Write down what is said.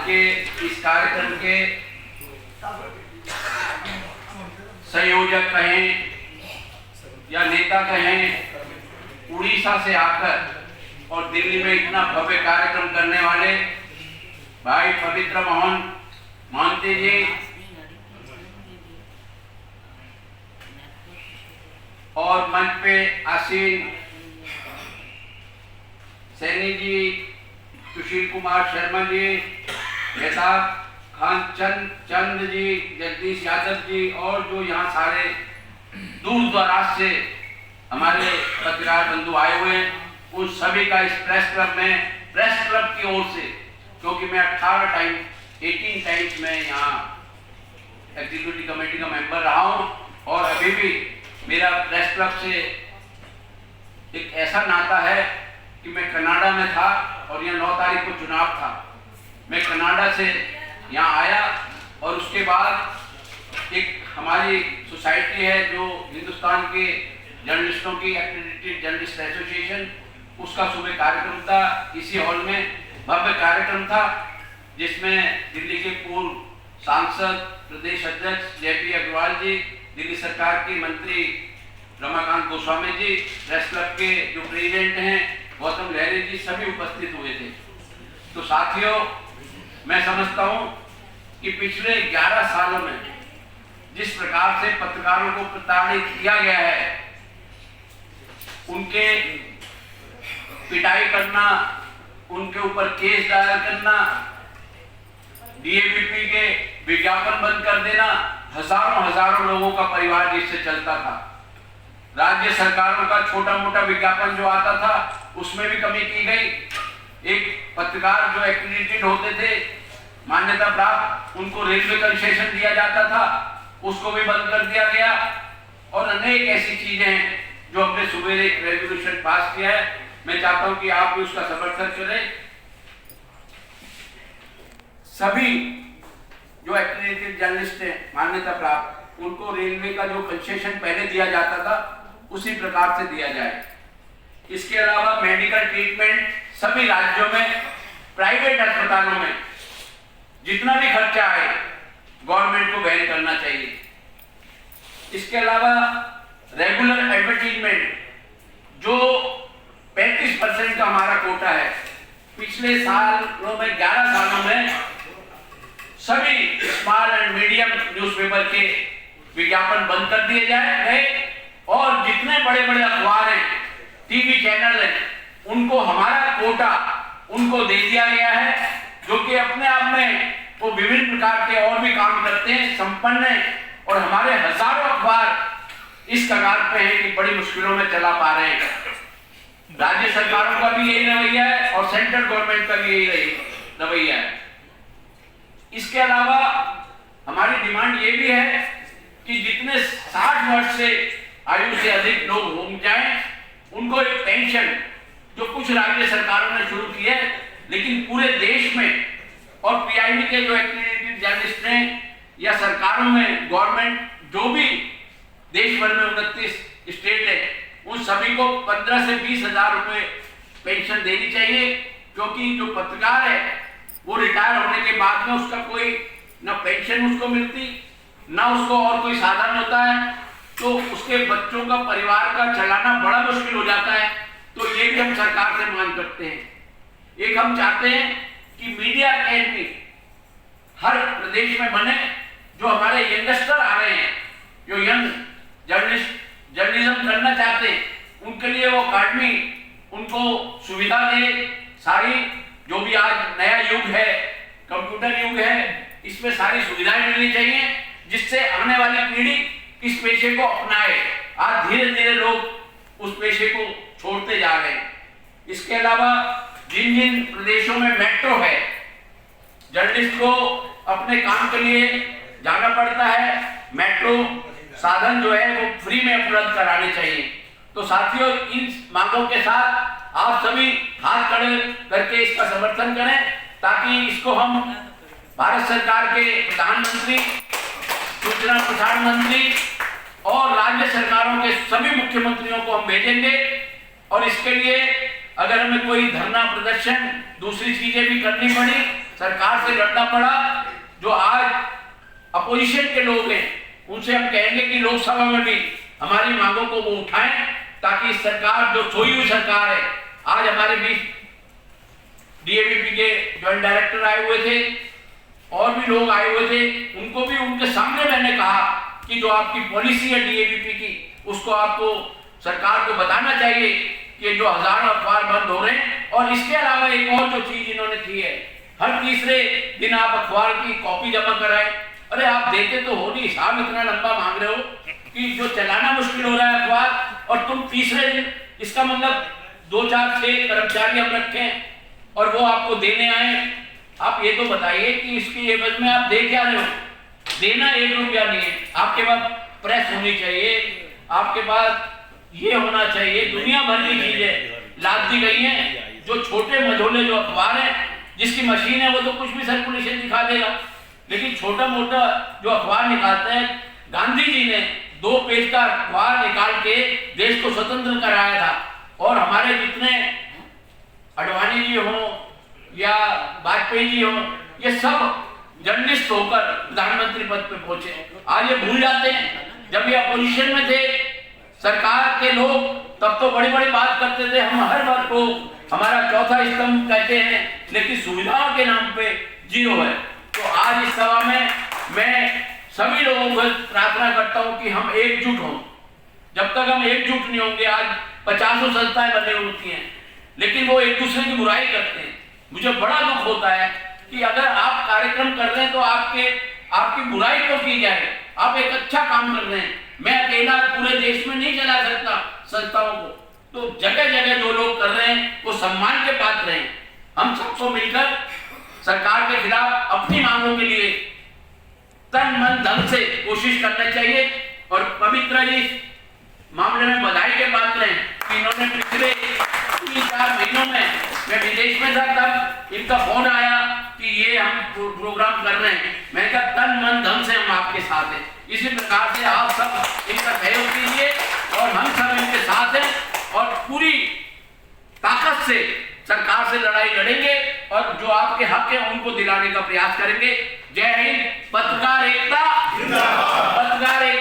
आज के इस कार्यक्रम के संयोजक कहें या नेता कहें, उड़ीसा से आकर और दिल्ली में इतना भव्य कार्यक्रम करने वाले भाई पवित्र मोहन मोहंती जी और मंच पे आसीन सैनी जी, सुशील कुमार शर्मा जी, मेहताब खान चंद जी, जगदीश यादव जी और जो यहाँ सारे दूर दराज से हमारे पत्रकार बंधु आए हुए हैं, उन सभी का इस प्रेस क्लब की ओर से, क्योंकि मैं 18 टाइम्स में यहाँ एग्जीक्यूटिव कमेटी का मेंबर रहा हूँ और अभी भी मेरा प्रेस क्लब से एक ऐसा नाता है कि मैं कनाडा में था और यहाँ 9 तारीख को चुनाव था। मैं कनाडा से यहाँ आया और उसके बाद एक हमारी सोसाइटी है जो हिंदुस्तान के जर्नलिस्टों की एक्रेडिटेड जर्नलिस्ट एसोसिएशन, उसका सुबह कार्यक्रम था। इसी हॉल में भव्य कार्यक्रम था जिसमें दिल्ली के पूर्व सांसद प्रदेश अध्यक्ष जेपी अग्रवाल जी, दिल्ली सरकार की मंत्री रमाकांत गोस्वामी जी, प्रेस क्लब के जो प्रेसिडेंट हैं गौतम लहरी जी, सभी उपस्थित हुए थे। तो साथियों, मैं समझता हूं कि पिछले 11 सालों में जिस प्रकार से पत्रकारों को प्रताड़ित किया गया है, उनके पिटाई करना, उनके ऊपर केस दायर करना, डीएवीपी के विज्ञापन बंद कर देना, हजारों लोगों का परिवार जिससे चलता था। राज्य सरकारों का छोटा मोटा विज्ञापन जो आता था उसमें भी कमी की गई। एक पत्रकार जो एक्रेडिटेड होते थे, मान्यता प्राप्त, उनको रेलवे कंसेशन दिया जाता था, उसको भी बंद कर दिया गया। और अनेक ऐसी चीजें हैं जो हमने सुबह एक रेजोल्यूशन पास किया है। मैं चाहता हूं कि आप भी उसका समर्थन करें। सभी जो एक्रेडिटेड जर्नलिस्ट हैं, मान्यता प्राप्त, उनको रेलवे का जो कंसेशन पहले दिया जाता था उसी प्रकार से दिया जाए। इसके अलावा मेडिकल ट्रीटमेंट सभी राज्यों में, प्राइवेट अस्पतालों में जितना भी खर्चा आए गवर्नमेंट को वहन करना चाहिए। इसके अलावा रेगुलर एडवर्टाइजमेंट जो 35% का हमारा कोटा है, पिछले सालों में 11 सालों में सभी स्मॉल एंड मीडियम न्यूज़पेपर के विज्ञापन बंद कर दिए गए और जितने बड़े बड़े अखबार हैं, टीवी चैनल हैं, उनको हमारा कोटा उनको दे दिया गया है, जो कि अपने आप में वो विभिन्न प्रकार के और भी काम करते हैं, संपन्न हैं। और हमारे हजारों अखबार इस कगार पे हैं कि बड़ी मुश्किलों में चला पा रहे हैं। राज्य सरकारों का भी यही रवैया है और सेंट्रल गवर्नमेंट का भी यही रवैया है। इसके अलावा हमारी डिमांड ये भी है कि जितने 60 वर्ष से आयु से अधिक लोग हो जाएं, उनको एक पेंशन जो कुछ राज्य सरकारों ने शुरू की है, लेकिन पूरे देश में और पीआईबी के जो एक्रेडिटेड जर्नलिस्ट हैं या सरकारों में, गवर्नमेंट जो भी देश भर में 29 स्टेट है, उन सभी को 15 से 20 हजार रुपए पेंशन देनी चाहिए। क्योंकि जो पत्रकार है वो रिटायर होने के बाद में उसका कोई ना पेंशन उसको मिलती, ना उसको और कोई साधन होता है, तो उसके बच्चों का, परिवार का चलाना बड़ा मुश्किल हो जाता है। तो ये भी हम सरकार से मांग करते हैं। एक हम चाहते हैं कि मीडिया अकेडमी हर प्रदेश में बने। जो हमारे यंगस्टर आ रहे हैं, जो यंग जर्नलिज्म करना चाहते हैं, उनके लिए वो अकादमी उनको सुविधा दे। सारी जो भी आज नया युग है, कंप्यूटर युग है, इसमें सारी सुविधाएं मिलनी चाहिए, जिससे आने वाली पीढ़ी इस पेशे को अपनाए। आज धीरे धीरे लोग उस पेशे को छोड़ते जा रहे हैं। इसके अलावा जिन जिन प्रदेशों में मेट्रो है, जर्नलिस्ट को अपने काम के लिए जाना पड़ता है, मेट्रो साधन जो है वो फ्री में उपलब्ध कराने चाहिए। तो साथियों, इन मांगों के साथ आप सभी हाथ खड़े करके इसका समर्थन करें, ताकि इसको हम भारत सरकार के प्रधानमंत्री, सूचना प्रसारण मंत्री और राज्य सरकारों के सभी मुख्यमंत्रियों को हम भेजेंगे। और इसके लिए अगर हमें कोई धरना प्रदर्शन, दूसरी चीजें भी करनी पड़ी, सरकार से लड़ना पड़ा। जो आज अपोजिशन के लोग हैं उनसे हम कहेंगे कि लोकसभा में भी हमारी मांगों को वो उठाएं, ताकि सरकार जो सोई हुई सरकार है, आज हमारे बीच डीएवीपी के जॉइंट डायरेक्टर आए हुए थे और भी लोग आए हुए थे, उनको भी उनके सामने मैंने कहा कि जो आपकी पॉलिसी है डीएवीपी की, उसको आपको सरकार को बताना चाहिए कि जो हजारों अखबार बंद हो रहे हैं। और इसके अलावा एक और जो चीज इन्होंने की है, हर तीसरे दिन आप अखबार की कॉपी जमा कराएं। अरे आप देते तो हो नहीं, हिसाब इतना लंबा मांग रहे हो कि जो चलाना मुश्किल हो रहा है अखबार, और तुम तीसरे दिन, इसका मतलब 2 4 6 कर्मचारी हम रखें और वो आपको देने आए। आप ये तो बताइए कि इसकी एवज में आप दे क्या रहे हो? देना 1 रुपया नहीं है। आपके पास प्रेस होनी चाहिए, आपके पास ये होना चाहिए, दुनिया भर की चीजें लाद दी गई हैं। जो छोटे मझोले जो अखबार है, जिसकी मशीन है, वो तो कुछ भी सर्कुलेशन दिखा देगा, लेकिन छोटा मोटा जो अखबार निकालते हैं, गांधी जी ने 2 पेज का अखबार निकाल के देश को स्वतंत्र कराया था। और हमारे जितने अडवाणी जी हो या वाजपेयी जी हो, ये सब जर्नलिस्ट होकर प्रधानमंत्री पद पे पहुंचे। आज ये भूल जाते हैं, जब ये अपोजिशन में थे सरकार के लोग, तब तो बड़ी बड़ी बात करते थे, हम हर बात को हमारा चौथा स्तंभ कहते हैं, लेकिन सुविधाओं के नाम पे 0 है। तो आज इस सभा में मैं सभी लोगों को प्रार्थना करता हूं कि हम एकजुट हों। जब तक हम एकजुट नहीं होंगे, आज 50 संस्थाएं बनी होती हैं, लेकिन वो एक दूसरे की बुराई करते हैं। मुझे बड़ा दुख होता है कि अगर आप कार्यक्रम कर रहे हैं तो आपकी बुराई क्यों की जाए? आप एक अच्छा काम कर रहे हैं। मैं अकेला पूरे देश में नहीं चला सकता संस्थाओं को, तो जगह जगह जो लोग कर रहे हैं वो सम्मान के पात्र हैं। हम सबको मिलकर सरकार के खिलाफ अपनी मांगों के लिए तन मन धन से कोशिश करना चाहिए। और पवित्र जी इस मामले में बधाई के पात्र हैं कि इन्होंने पिछले 3-4 महीनों में, मैं विदेश में था तब इनका फोन आया कि ये हम प्रोग्राम कर रहे हैं। मैंने कहा तन मन धन से हम आपके साथ हैं। इसी प्रकार से आप सब इनका सहयोग कीजिए और हम सब इनके साथ हैं और पूरी ताकत से सरकार से लड़ाई लड़ेंगे और जो आपके हक है उनको दिलाने का प्रयास करेंगे। जय हिंद। पत्रकार एकता, पत्रकार एकता।